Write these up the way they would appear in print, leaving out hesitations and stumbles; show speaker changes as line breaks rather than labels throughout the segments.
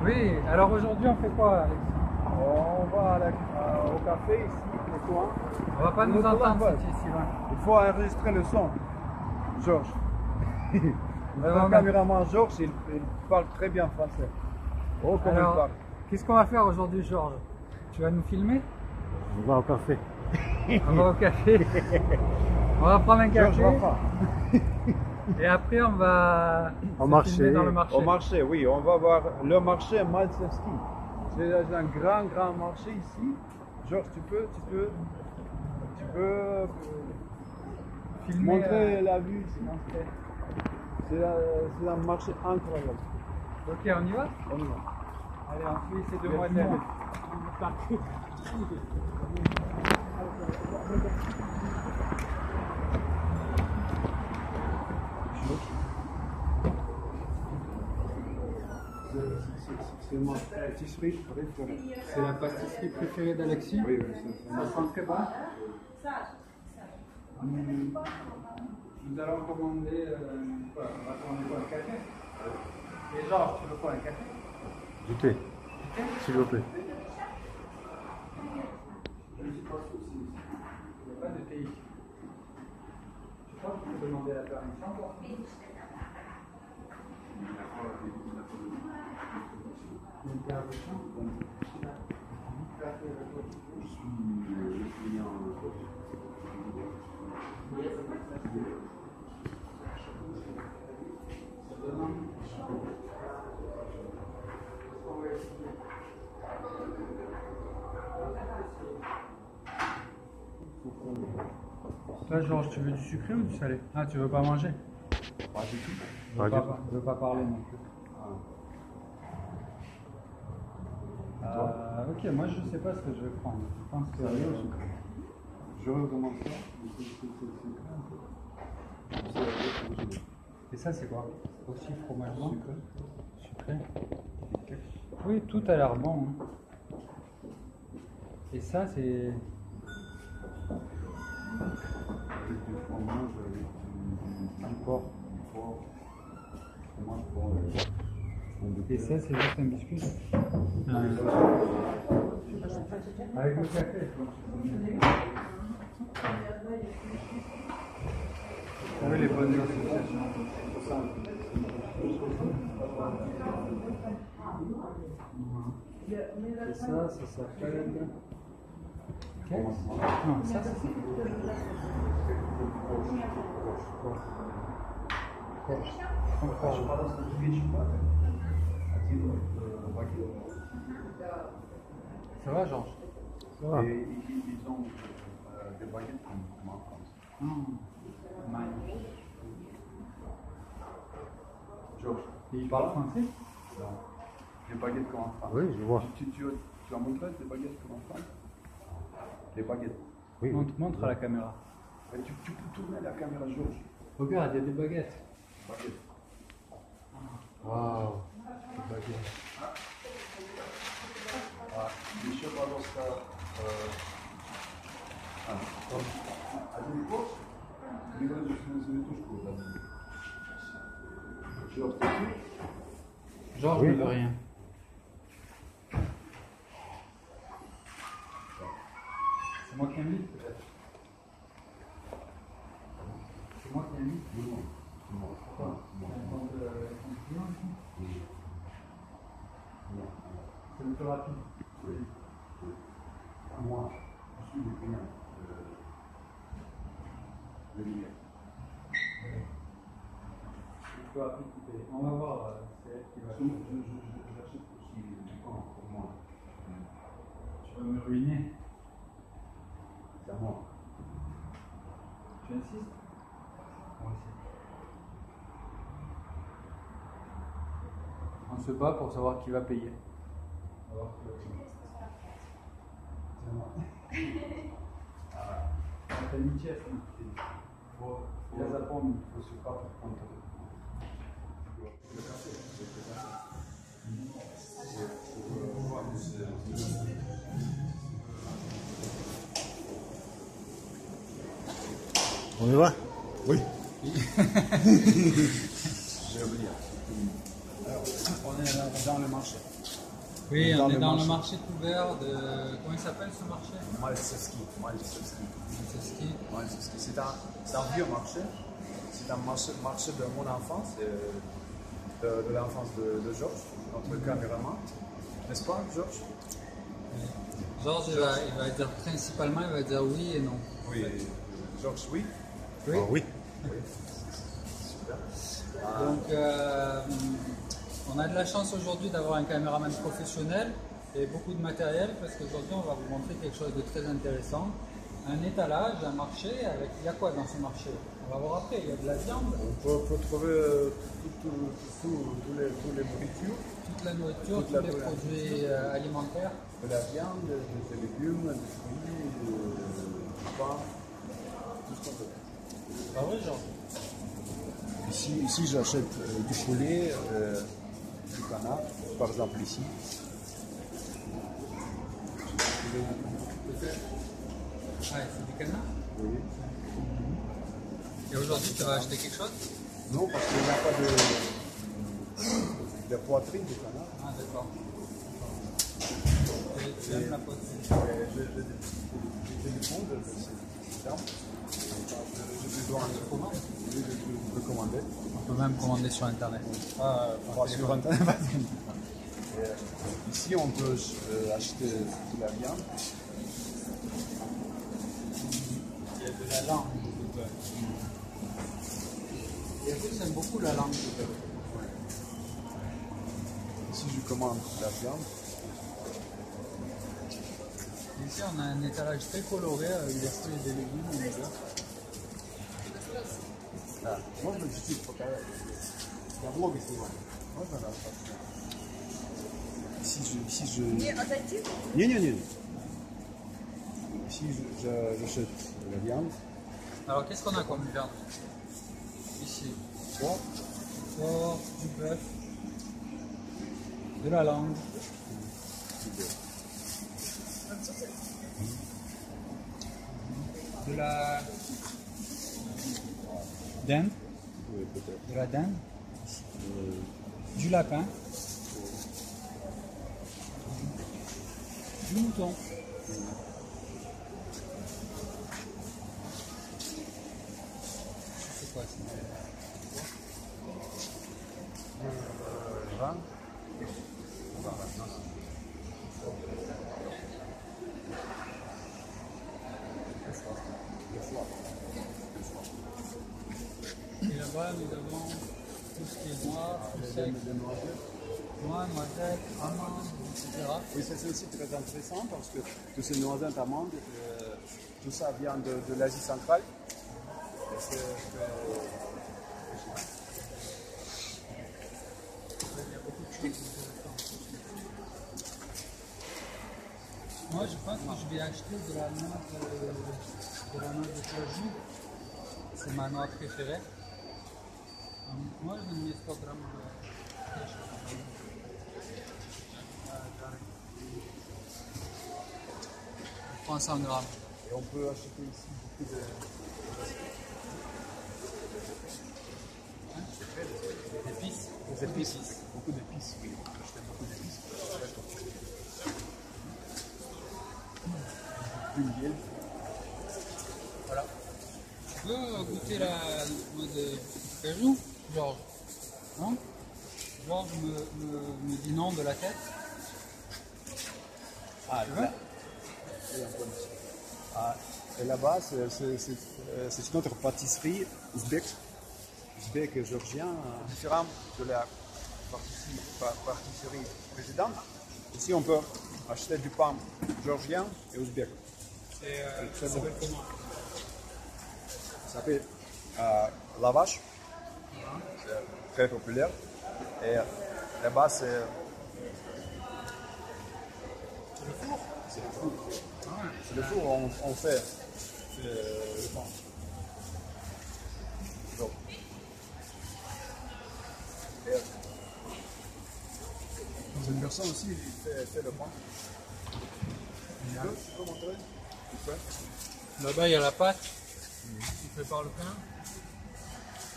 Oui, alors aujourd'hui on fait quoi, Alex?
On va au café ici, le coin.
On va pas nous entendre si loin.
Il faut enregistrer le son. Georges.
Vraiment,
Le caméraman Georges, il parle très bien français. Oh, comme il
alors,
parle.
qu'est-ce qu'on va faire aujourd'hui, Georges? Tu vas nous filmer?
On va au café.
On va au café. On va prendre un café.
Georges va pas.
Et après on va
Au
se
marché.
filmer dans le marché.
Au marché, oui, on va voir le marché Malczewski. C'est un grand marché ici. Georges, tu peux
Filmer,
montrer la vue ici. C'est un marché incroyable.
Ok, on y va?
On y va.
Allez, on suit ces demoiselles.
C'est ma pâtisserie préférée.
C'est la pâtisserie préférée d'Alexis?
Oui, c'est
Ça sent très bon. Nous allons commander quoi? On va commander quoi? Un café? Et Georges, tu veux quoi? Un café?
Du thé, s'il vous plaît.
Il n'y a pas de thé ici. Je crois que tu peux demander la permission pour une paire de champs. Toi, Georges, tu veux du sucré ou du salé? Ah, tu veux pas manger?
pas du tout.
Tu veux pas parler non plus. Ok, moi je sais pas ce que je vais prendre. Je pense que
Je recommence ça.
Et ça c'est quoi? Aussi fromage blanc? Sucré. Oui, tout a l'air bon. Hein. Et ça c'est...
Avec du fromage, avec du porc. Fromage porc.
Et ça c'est juste un biscuit. Avec le café. Oui, les bonnes associations. Et ça s'appelle... Non, ça c'est... Ça va, Georges?
Ça va.
Et ils ont des baguettes comme en France.
Magnifique.
Georges,
Et il parle français?
non. Des baguettes comme en France.
Oui, je vois.
Tu as montré des baguettes comme en France? Des baguettes.
Oui.
Montre à la caméra.
Mais tu peux tourner la caméra, Georges.
Regarde, il y a des baguettes.
Baguettes.
Waouh.
Еще, пожалуйста, один кофе, греческую завитушку дадим. Georges, t'es sûr?
Georges ne veut rien. C'est moi qui invite peut-être. C'est moi qui invite.
Non.
Pourquoi? C'est le plus rapide.
Oui. Moi, je suis le client de l'hiver.
C'est le plus rapide qui paye. On va voir, c'est elle qui va.
J'achète aussi du pain pour moi.
Tu vas me ruiner.
C'est à moi.
Tu insistes? Moi aussi. On se bat pour savoir qui va payer. On va voir qui va payer.
C'est à moi.
Это нечестно. Я запомню.
После папы контр.
On y va?
Oui. J'ai oublié. Alors, on est dans le marché.
Oui, on est dans le
marché.
marché couvert de... Comment il s'appelle ce marché?
Malczewski. C'est un vieux marché. C'est un marché de mon enfance, de l'enfance de Georges, notre caméraman. N'est-ce pas, Georges?
Georges, il va dire principalement, il va dire oui et non.
Oui, Georges, oui.
Oui.
Ah oui.
Super.
Donc, on a de la chance aujourd'hui d'avoir un caméraman professionnel et beaucoup de matériel parce qu'aujourd'hui, on va vous montrer quelque chose de très intéressant. Un étalage, un marché, avec... il y a quoi dans ce marché? On va voir après, il y a de la viande.
On peut trouver tous les nourritures,
Toute la nourriture, tous les produits alimentaires.
de la viande, des légumes, des fruits, du pain, tout ce qu'on veut.
Pas vrai, Georges?
Ici j'achète du poulet, du canard, par exemple ici.
Ouais, c'est du canard.
Oui.
Et aujourd'hui, tu vas acheter quelque chose?
Non, parce qu'il n'y a pas de poitrine du canard.
Ah, d'accord. Et tu aimes la poitrine?
J'ai des fonds de ces termes. J'ai besoin de commander.
On peut même commander sur Internet.
Pas sur Internet. Ici, on peut acheter de la viande.
Il y a de la langue de bœuf. Et vous, j'aime beaucoup la langue de bœuf.
Ici, je commande la viande.
Ici, on a un étalage très coloré avec des fruits et des légumes et des bœufs.
Можно чуть-чуть показать? Я блог снимаю. Можно нас Ici, je...
Не отойти?
Не. Ici, j'achète la viande.
Alors, qu'est-ce qu'on a comme viande? Ici,
Porc,
porc, du bœuf, de la langue, de la dinde,
oui, peut-être.
de la dinde, du lapin, du mouton. C'est quoi ça?
Vin.
Et là-bas, nous avons tout ce qui est noir, tout sec, noix, noisettes, amandes, etc.
Oui, ça c'est aussi très intéressant parce que tous ces noisettes, amandes, tout ça vient de l'Asie centrale. Et c'est
Il y a beaucoup de choses intéressantes. Moi, je pense que je vais acheter de la noix de cajou. C'est ma noix préférée. Moi, je mets 100 grammes de cajou. 300 grammes.
Et on peut acheter ici beaucoup de...
D'épices.
Des épices. Beaucoup d'épices, oui. On peut acheter beaucoup d'épices. Du miel.
Voilà. Tu veux goûter la noix de cajou, Georges? Non? Georges me dit non de la tête.
Ah,
Tu veux?
Ah, et là-bas, c'est notre pâtisserie ouzbek et géorgien, différent de la pâtisserie précédente. Ici, on peut acheter du pain géorgien et ouzbek.
Ça s'appelle comment?
Ça s'appelle lavash. C'est très populaire. Et là-bas, c'est
Le four?
c'est le four.
Ah,
C'est le four où on fait le pain. Donc, une personne aussi fait le pain. Tu peux montrer? Tu peux?
là-bas, il y a la pâte. Il prépare le pain.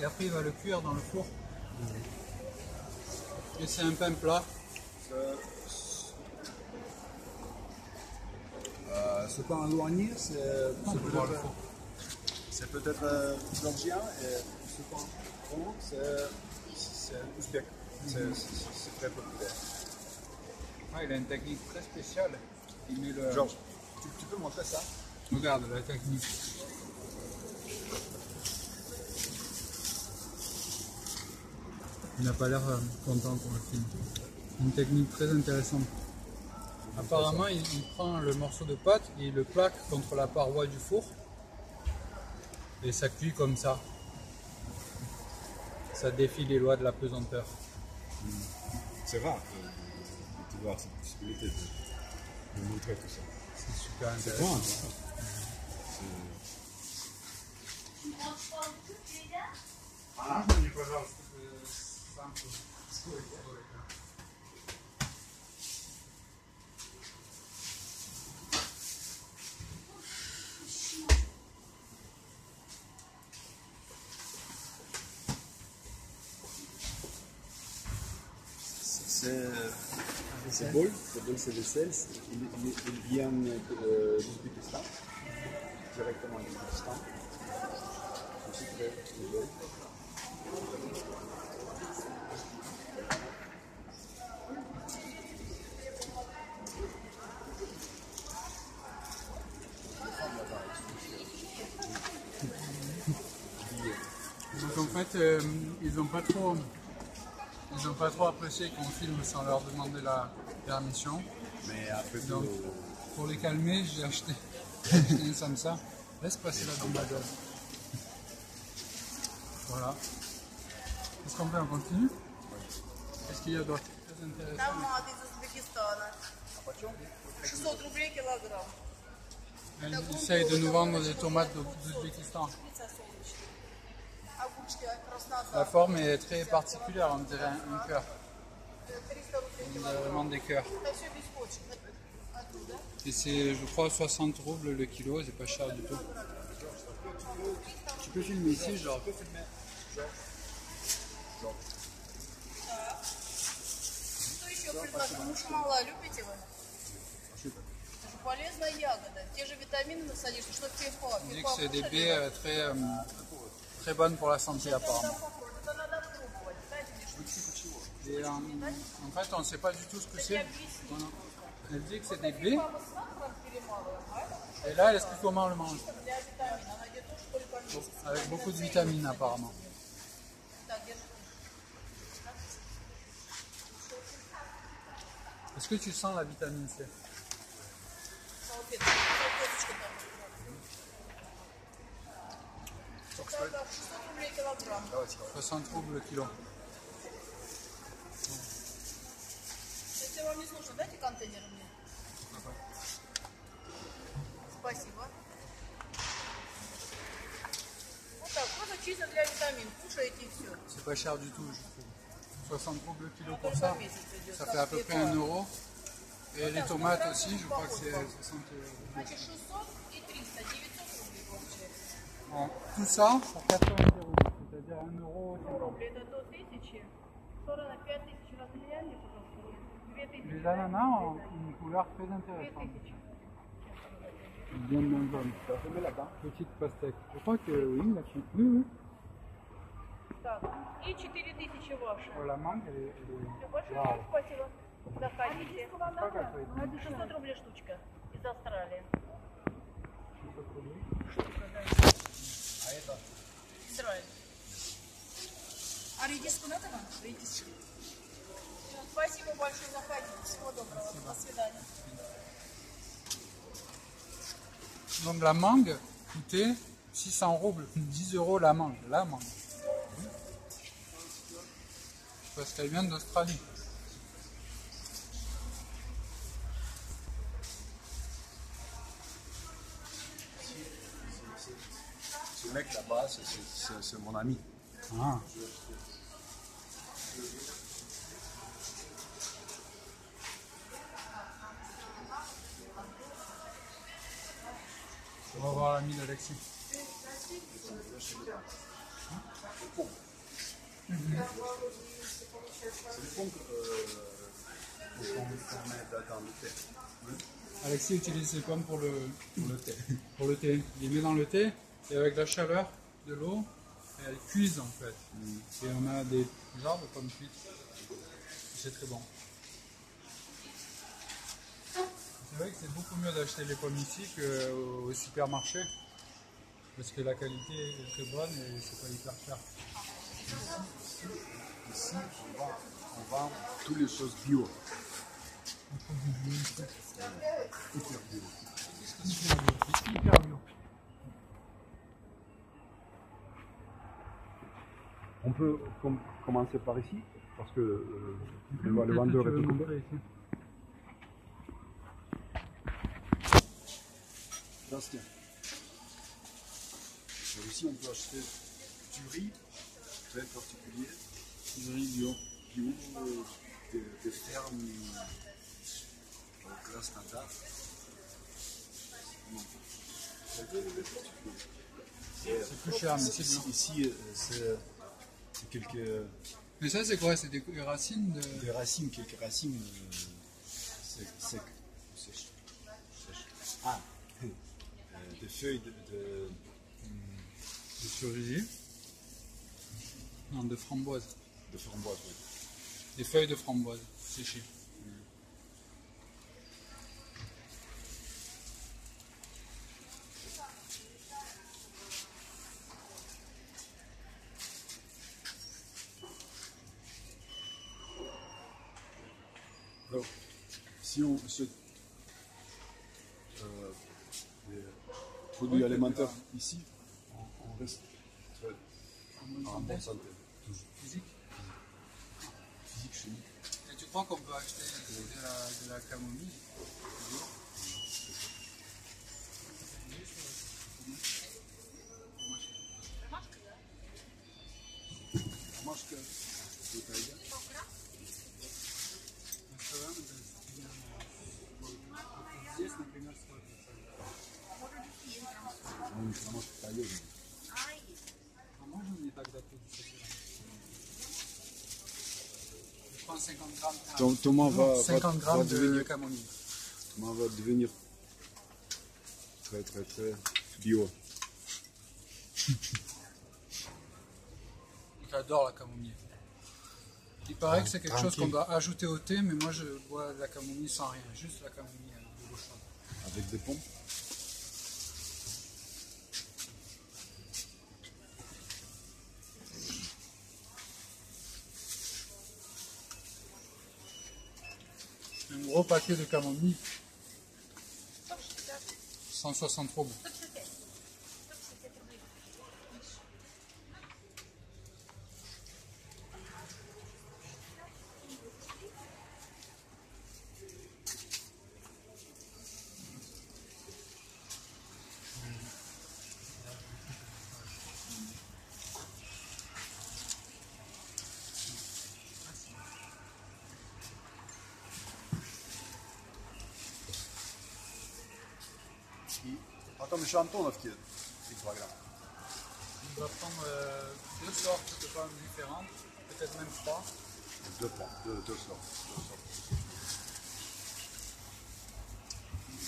Et après, il va le cuire dans le four. Et c'est un pain plat.
Ce pain éloigné, c'est peut-être georgien et ce pain rond, c'est ouzbek. C'est très populaire.
Ah, il a une technique très spéciale. Il met le...
Georges, tu peux montrer ça?
Regarde la technique. Il n'a pas l'air content pour le film. Une technique très intéressante. Apparemment, il prend le morceau de pâte et il le plaque contre la paroi du four. Et ça cuit comme ça. Ça défie les lois de la pesanteur.
C'est rare de voir cette possibilité de montrer tout ça.
C'est super intéressant.
Ces bols, c'est des sels, ils viennent d'Ouzbékistan, directement d'Ouzbékistan. C'est très beau.
Donc en fait, ils n'ont pas trop apprécié qu'on filme sans leur demander la permission.
Mais après
Donc, pour les calmer, j'ai acheté un Samsa. Laisse passer la demoiselle. Voilà. Qu'est-ce qu'on fait? On continue? Qu'est-ce qu'il y a d'autre très intéressant?
Томаты из Узбекистана. 600 рублей килограмм.
Elle essaye de nous vendre des tomates d'Ouzbékistan.
Пицца солнечная. Огурчики краснота.
La forme est très particulière, on dirait un cœur.
300 рублей
On dirait
килограмм.
vraiment des cœurs.
Это все без почек. Оттуда.
Et c'est, je crois, 60 roubles le kilo, c'est pas cher du tout. Tu peux filmer ici, genre.
Что еще предложить? Мушмала любите вы? Это же полезная ягода. Те же витамины насадишь, что пепо.
On dit que c'est des baies très bonnes pour la santé apparemment.
Это надо пробовать. Знаете, мне что
Et en fait, on ne sait pas du tout ce que c'est. Voilà. Elle dit que c'est des baies,
мама с сахаром перемалываем, а это
et là elle explique comment on le mange.
для витамина. Она идет тоже только в месяц.
Avec beaucoup de vitamines apparemment.
Так, держи.
Est-ce que tu sens la vitamine C?
Салфеточка. Салфеточка там. Так, 600 рублей килограмм.
60 roubles le kilo.
Если вам не сложно, дайте контейнер мне. Спасибо. Вот так, просто чисто для витамин. Кушаете и все.
C'est pas cher du tout, je trouve. 60 roubles le kilo pour ça, ça fait à peu près 1 euro. Et les tomates aussi, je crois que c'est 60 euros.
Значит, 600 и 300, 900 рублей получается.
Bon, tout ça pour 90 euros, c'est-à-dire 1 euro.
Рублей это до 1000. 45 тысяч размеряем мне, пожалуйста. 2000.
Les ananas ont une couleur très intéressante.
2000.
Bien moins jaune. Petite pastèque. Je crois que oui, là-dessus. Oui, oui.
Так, и 4000 ваши.
Oh, la mangue, elle est...
Все, большое
Вау.
вам спасибо. Заходите.
Как это?
600 рублей штучка из Австралии. Израиль. А редиску надо вам? Редиску. Спасибо большое, заходите. Всего доброго. До свидания.
Donc la mangue coûtait 600 roubles, 10 euros la mangue. La mangue. Parce qu'elle vient d'Australie.
Ce mec là-bas, c'est mon ami.
Ah. On va voir l'ami d'Alexis.
C'est du pont qu'on met dans le thé. Oui.
Alexis utilise ses pommes pour le thé. Pour le thé. Il les met dans le thé et avec la chaleur de l'eau, elles cuisent en fait. Et on a des genres de pommes cuites. C'est très bon. C'est vrai que c'est beaucoup mieux d'acheter les pommes ici qu'au supermarché. Parce que la qualité est très bonne et c'est pas hyper cher.
Ici, on vend toutes les choses bio. Hyper bio.
Hyper bio.
On peut commencer par ici, parce que le vendeur est occupé.
Bastien. Ici, on peut acheter du riz très particulier, du riz bio, des fermes classe standard.
C'est plus cher, mais c'est bien.
Ici, c'est quelques
Mais ça, c'est quoi? C'est des racines de.
des racines, quelques racines sèches. Ah, des feuilles de
cerisier? Non, de framboise.
de framboise. Oui.
Des feuilles de framboise séchées.
Alors, si on achète des produits alimentaires ici, on reste très en bonne santé. Toujours.
Physique.
Physique, chimique.
Et tu crois qu'on peut acheter de la camomille?
Ромашка, бутылка.
Здесь, например, сколько?
Ромашка таежная.
А можно мне тогда тут 10 грамм? Je prends 50 grammes.
Thomas va
50 grammes de
devenir,
camomille.
Thomas va devenir très très très bio.
J'adore la camomille. Il paraît que c'est quelque chose qu'on doit ajouter au thé, mais moi je bois de la camomille sans rien, juste la camomille avec de l'eau chaude.
Avec des pommes.
Un gros paquet de camomille. 160 roubles.
Потом еще Антоновки 3 grammes.
On va prendre deux sortes de pommes différentes, peut-être même 3.
Deux pommes, deux sortes.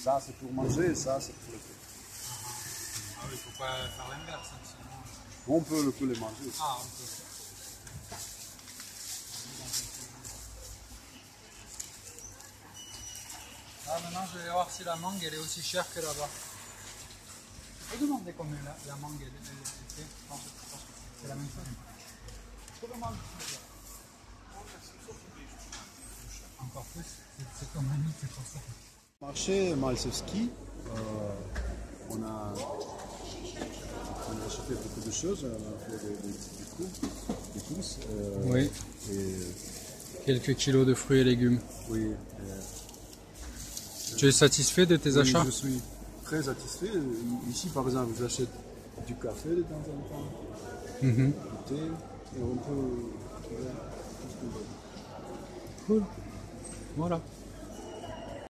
Ça c'est pour manger et ça c'est pour le thé.
Ah oui, il ne faut pas faire l'inverse. Hein, sinon...
On peut les manger aussi.
Ah, on peut. Ah, maintenant je vais voir si la mangue elle est aussi chère que là-bas. Je peux demander combien la mangue elle fait. Je pense que c'est la même chose. Je peux demander. Encore plus, c'est comme un nid, c'est pour ça.
Marché Malsevski, on a acheté beaucoup de choses, on a fait des courses.
Oui.
Et,
Quelques kilos de fruits et légumes.
oui.
Tu es satisfait de tes achats?
Je suis très satisfait. Ici, par exemple, j'achète du café de temps en temps, du thé, et on peut trouver tout ce qu'on veut.
Cool. Voilà.